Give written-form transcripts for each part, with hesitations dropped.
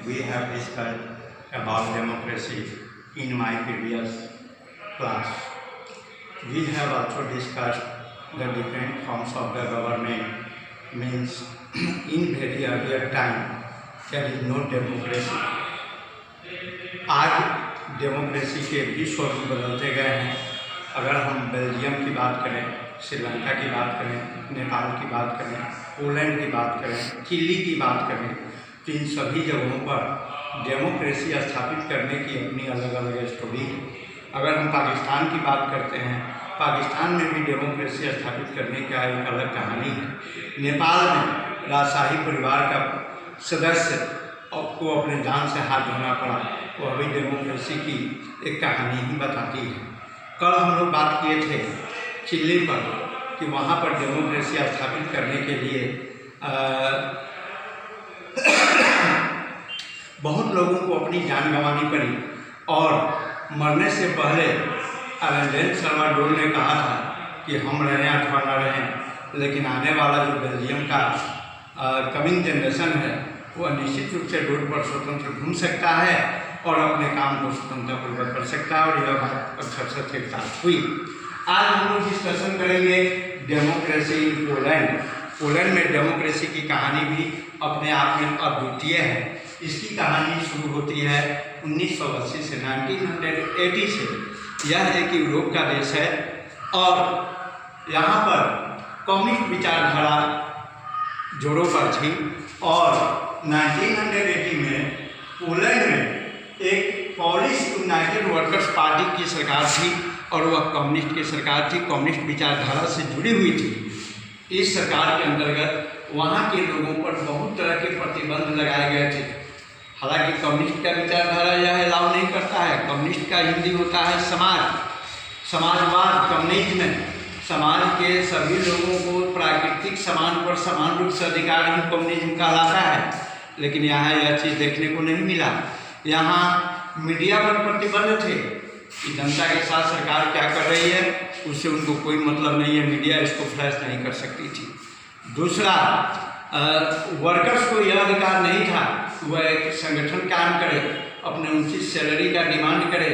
we have discussed about democracy in my previous class. We have also discussed the different forms of the government. Means in very earlier time there is no democracy. आज democracy के भी स्वरूप बदलते गए हैं। अगर हम Belgium की बात करें, श्रीलंका की बात करें, नेपाल की बात करें, पोलैंड की बात करें, चिली की बात करें, तो इन सभी जगहों पर डेमोक्रेसी स्थापित करने की अपनी अलग अलग स्टोरी है। अगर हम पाकिस्तान की बात करते हैं, पाकिस्तान में भी डेमोक्रेसी स्थापित करने का एक अलग कहानी है। नेपाल में राजशाही परिवार का सदस्य को अपने जान से हाथ धोना पड़ा, वह भी डेमोक्रेसी की एक कहानी ही बताती है। कल हम लोग बात किए थे चिली पर कि वहाँ पर डेमोक्रेसी स्थापित करने के लिए बहुत लोगों को अपनी जान गंवानी पड़ी और मरने से पहले अलेक्जेंडर सल्वाडोर ने कहा था कि हम रहें अथवा न रहें, लेकिन आने वाला जो बेल्जियम का कमिंग जनरेशन है वह निश्चित रूप से रोड पर स्वतंत्र घूम सकता है और अपने काम को स्वतंत्रपूर्वक कर सकता है। और यह बात अक्सर सत्य के साथ हुई। आज हम लोग डिस्कशन करेंगे डेमोक्रेसी इन पोलैंड। पोलैंड में डेमोक्रेसी की कहानी भी अपने आप में अद्वितीय है। इसकी कहानी शुरू होती है 1980 से 1980 से। यह एक यूरोप का देश है और यहाँ पर कम्युनिस्ट विचारधारा जोरों पर थी और 1980 में पोलैंड में एक पोलिश यूनाइटेड वर्कर्स पार्टी की सरकार थी और वह कम्युनिस्ट की सरकार थी, कम्युनिस्ट विचारधारा से जुड़ी हुई थी। इस सरकार के अंतर्गत वहाँ के लोगों पर बहुत तरह के प्रतिबंध लगाए गए थे। हालांकि कम्युनिस्ट का विचारधारा यह अलाउ नहीं करता है। कम्युनिस्ट का हिंदी होता है समाजवाद। कम्युनिज्म समाज के सभी लोगों को प्राकृतिक समान पर समान रूप से अधिकार ही कम्युनिज्म कहलाता है। लेकिन यहाँ यह चीज़ देखने को नहीं मिला। यहाँ मीडिया पर प्रतिबंध थे कि जनता के साथ सरकार क्या कर रही है उससे उनको कोई मतलब नहीं है, मीडिया इसको फ्लैश नहीं कर सकती थी। दूसरा, वर्कर्स को यह अधिकार नहीं था वह एक संगठन काम करे, अपने उचित सैलरी का डिमांड करे,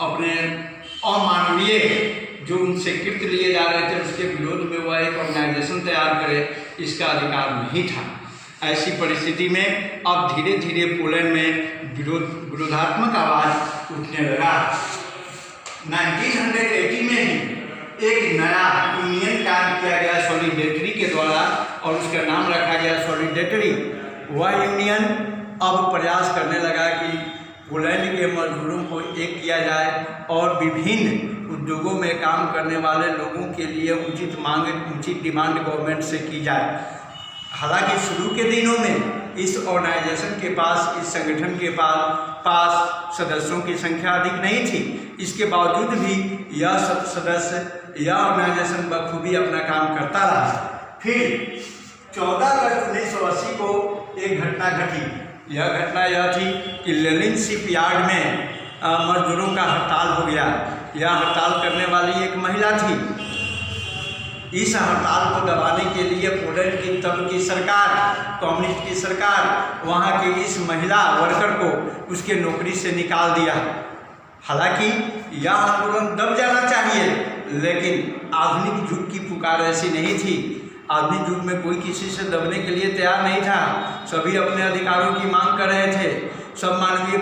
अपने अमानवीय जो उनसे कृत लिए जा रहे थे उसके विरोध में वह एक ऑर्गेनाइजेशन तैयार करे, इसका अधिकार नहीं था। ऐसी परिस्थिति में अब धीरे धीरे पोलैंड में विरोधात्मक आवाज़ उठने लगा। 1980 में ही एक नया यूनियन कायम किया गया सॉलिडेरिटी के द्वारा और उसका नाम रखा गया सॉलिडेरिटी। वह यूनियन अब प्रयास करने लगा कि पोलैंड के मजदूरों को एक किया जाए और विभिन्न उद्योगों में काम करने वाले लोगों के लिए उचित मांग, उचित डिमांड गवर्नमेंट से की जाए। हालांकि शुरू के दिनों में इस ऑर्गेनाइजेशन के पास, इस संगठन के पास सदस्यों की संख्या अधिक नहीं थी। इसके बावजूद भी यह सदस्य, यह ऑर्गेनाइजेशन बखूबी अपना काम करता रहा। फिर 14 अगस्त 1980 को एक घटना घटी। यह घटना यह थी कि लेनिन शिपयार्ड में मजदूरों का हड़ताल हो गया। यह हड़ताल करने वाली एक महिला थी। इस हड़ताल को दबाने के लिए पोलैंड की तब की सरकार, कम्युनिस्ट की सरकार, वहाँ के इस महिला वर्कर को उसके नौकरी से निकाल दिया। हालांकि यह आंदोलन दब जाना चाहिए, लेकिन आधुनिक युग की पुकार ऐसी नहीं थी। आधुनिक युग में कोई किसी से दबने के लिए तैयार नहीं था। सभी अपने अधिकारों की मांग कर रहे थे। सब मानवीय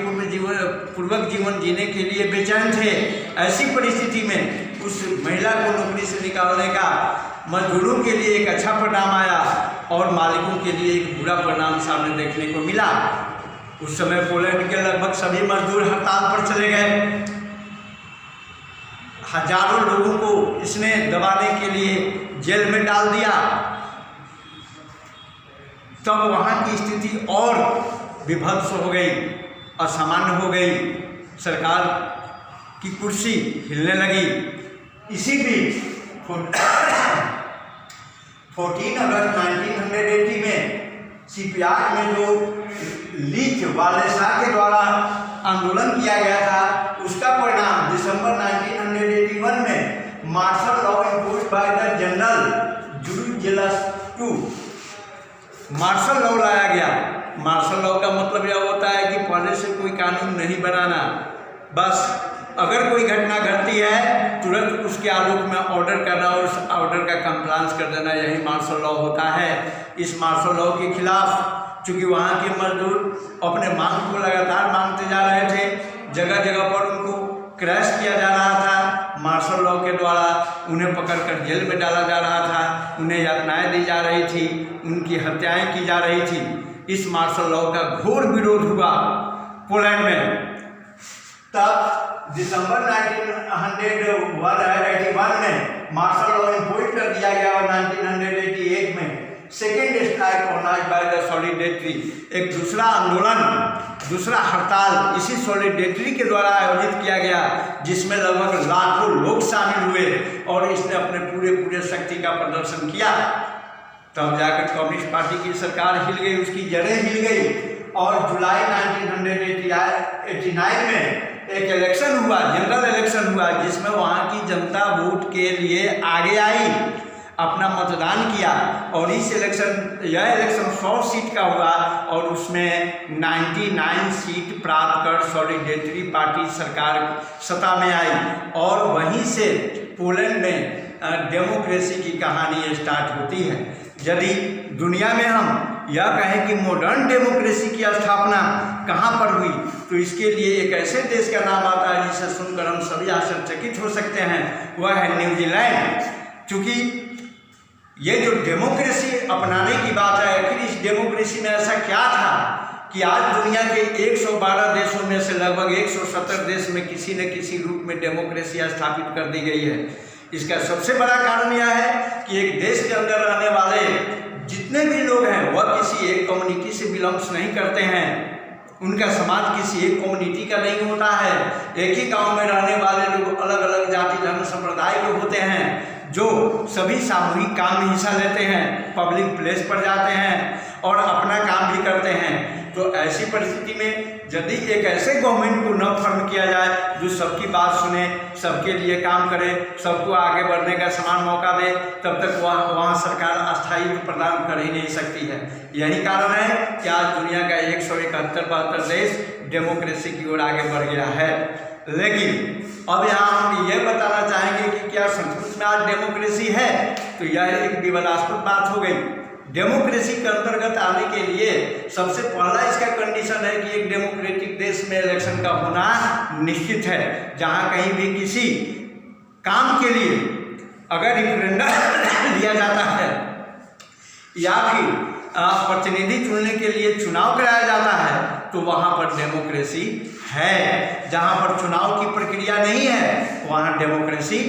पूर्वक जीवन जीने के लिए बेचैन थे। ऐसी परिस्थिति में उस महिला को नौकरी से निकालने का मजदूरों के लिए एक अच्छा परिणाम आया और मालिकों के लिए एक बुरा परिणाम सामने देखने को मिला। उस समय पोलैंड के लगभग सभी मजदूर हड़ताल पर चले गए। हजारों लोगों को इसने दबाने के लिए जेल में डाल दिया। तब वहाँ की स्थिति और विभत्स हो गई, असामान्य हो गई। सरकार की कुर्सी हिलने लगी। इसी बीच 14 अगस्त 1980 में शिपयार्ड में जो लीच वालेसा के द्वारा आंदोलन किया गया था उसका परिणाम दिसंबर 1981 में martial law imposed by the general Jaruzelski to martial law लाया गया। मार्शल लॉ का मतलब यह होता है कानून नहीं बनाना, बस अगर कोई घटना घटती है तुरंत उसके आलोक में ऑर्डर करना और उस ऑर्डर का कंप्लायंस कर देना, यही मार्शल लॉ होता है। इस मार्शल लॉ के खिलाफ चूँकि वहाँ के मजदूर अपने मांग को लगातार मांगते जा रहे थे, जगह जगह पर उनको क्रैश किया जा रहा था, मार्शल लॉ के द्वारा उन्हें पकड़कर जेल में डाला जा रहा था, उन्हें यातनाएं दी जा रही थी, उनकी हत्याएं की जा रही थी। इस मार्शल लॉ का घोर विरोध हुआ पोलैंड में। तब दिसंबर 1981 में मार्शल लॉ इम्पोज कर दिया गया और 1988 में second strike organised by the Solidarity, एक दूसरा आंदोलन, दूसरा हड़ताल इसी सॉलिडेरिटी के द्वारा आयोजित किया गया, जिसमें लगभग लाखों लोग शामिल हुए और इसने अपने पूरे शक्ति का प्रदर्शन किया। तब जाकर कम्युनिस्ट पार्टी की सरकार हिल गई, उसकी जड़ें हिल गई और जुलाई 1989 में एक इलेक्शन हुआ, जनरल इलेक्शन हुआ, जिसमें वहाँ की जनता वोट के लिए आगे आई, अपना मतदान किया और यह इलेक्शन 100 सीट का हुआ और उसमें 99 सीट प्राप्त कर सॉलिडेरिटी पार्टी सरकार सत्ता में आई और वहीं से पोलैंड में डेमोक्रेसी की कहानी स्टार्ट होती है। यदि दुनिया में हम यह कहें कि मॉडर्न डेमोक्रेसी की स्थापना कहाँ पर हुई, तो इसके लिए एक ऐसे देश का नाम आता है जिसे सुनकर हम सभी आश्चर्यचकित हो सकते हैं, वह है न्यूजीलैंड। क्योंकि ये जो डेमोक्रेसी अपनाने की बात है, आखिर इस डेमोक्रेसी में ऐसा क्या था कि आज दुनिया के 112 देशों में से लगभग 170 देश में किसी न किसी रूप में डेमोक्रेसी स्थापित कर दी गई है। इसका सबसे बड़ा कारण यह है कि एक देश के अंदर रहने वाले जितने भी लोग हैं वह किसी एक कम्युनिटी से बिलोंग्स नहीं करते हैं, उनका समाज किसी एक कम्युनिटी का नहीं होता है। एक ही गांव में रहने वाले लोग अलग अलग जाति धर्म संप्रदाय के होते हैं, जो सभी सामूहिक काम में हिस्सा लेते हैं, पब्लिक प्लेस पर जाते हैं और अपना काम भी करते हैं। तो ऐसी परिस्थिति में यदि एक ऐसे गवर्नमेंट को न फॉर्म किया जाए जो सबकी बात सुने, सबके लिए काम करे, सबको आगे बढ़ने का समान मौका दे, तब तक वहाँ सरकार अस्थायी प्रदान कर ही नहीं सकती है। यही कारण है कि आज दुनिया का 171-72 देश डेमोक्रेसी की ओर आगे बढ़ गया है। लेकिन अब यहाँ हम ये बताना चाहेंगे कि क्या सचमुच में आज डेमोक्रेसी है, तो यह एक विवादास्पद बात हो गई। डेमोक्रेसी के अंतर्गत आने के लिए सबसे पहला इसका कंडीशन है कि एक डेमोक्रेटिक देश में इलेक्शन का होना निश्चित है, जहाँ कहीं भी किसी काम के लिए अगर रेफरेंडम लिया जाता है या फिर प्रतिनिधि चुनने के लिए चुनाव कराया जाता है तो वहाँ पर डेमोक्रेसी है। जहाँ पर चुनाव की प्रक्रिया नहीं है वहाँ डेमोक्रेसी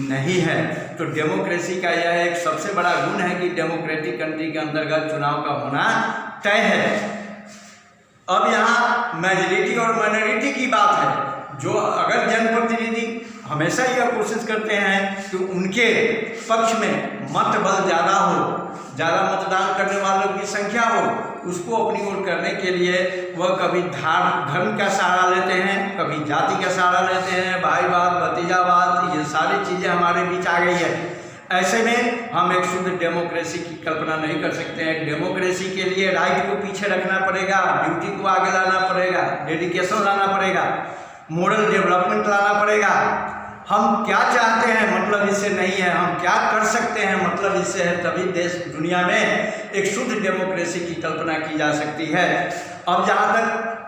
नहीं है। तो डेमोक्रेसी का यह एक सबसे बड़ा गुण है कि डेमोक्रेटिक कंट्री के अंतर्गत चुनाव का होना तय है। अब यहाँ मेजॉरिटी और माइनॉरिटी की बात है, जो अगर जनप्रतिनिधि हमेशा यह कोशिश करते हैं कि उनके पक्ष में मत बल ज़्यादा हो, ज़्यादा मतदान करने वालों की संख्या हो, उसको अपनी ओर करने के लिए वह कभी धर्म का सहारा लेते हैं, कभी जाति का सहारा लेते हैं, भाईवाद, भतीजावाद, ये सारी चीज़ें हमारे बीच आ गई है। ऐसे में हम एक शुद्ध डेमोक्रेसी की कल्पना नहीं कर सकते हैं। डेमोक्रेसी के लिए राइट को पीछे रखना पड़ेगा, ड्यूटी को आगे लाना पड़ेगा, डेडिकेशन लाना पड़ेगा, मोरल डेवलपमेंट लाना पड़ेगा। हम क्या चाहते हैं मतलब इससे नहीं है, हम क्या कर सकते हैं मतलब इससे है, तभी देश दुनिया में एक शुद्ध डेमोक्रेसी की कल्पना की जा सकती है। अब जहाँ तक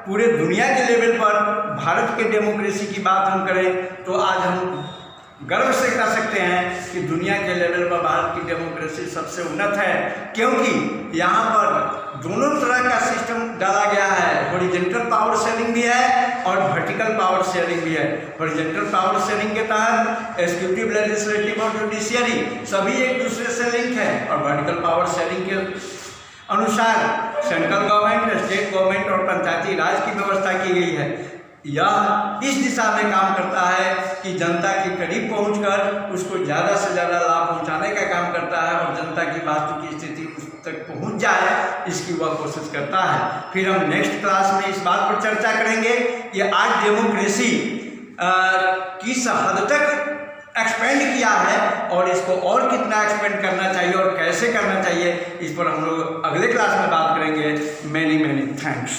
पूरे दुनिया के लेवल पर भारत के डेमोक्रेसी की बात हम करें तो आज हम गर्व से कह सकते हैं कि दुनिया के लेवल पर भारत की डेमोक्रेसी सबसे उन्नत है, क्योंकि यहाँ पर दोनों तरह का सिस्टम डाला गया है। हॉरिजॉन्टल पावर शेयरिंग भी है और वर्टिकल पावर शेयरिंग भी है। हॉरिजॉन्टल पावर शेयरिंग के तहत एग्जीक्यूटिव, लेजिस्लेटिव और जुडिशियरी सभी एक दूसरे से लिंक है और वर्टिकल पावर शेयरिंग के अनुसार सेंट्रल गवर्नमेंट, स्टेट गवर्नमेंट और पंचायती राज की व्यवस्था की गई है। यह इस दिशा में काम करता है कि जनता के करीब पहुंचकर उसको ज़्यादा से ज़्यादा लाभ पहुंचाने का काम करता है और जनता की वास्तु की स्थिति उस तक पहुंच जाए, इसकी वह कोशिश करता है। फिर हम नेक्स्ट क्लास में इस बात पर चर्चा करेंगे कि आज डेमोक्रेसी किस हद तक एक्सपेंड किया है और इसको और कितना एक्सपेंड करना चाहिए और कैसे करना चाहिए, इस पर हम लोग अगले क्लास में बात करेंगे। Many thanks.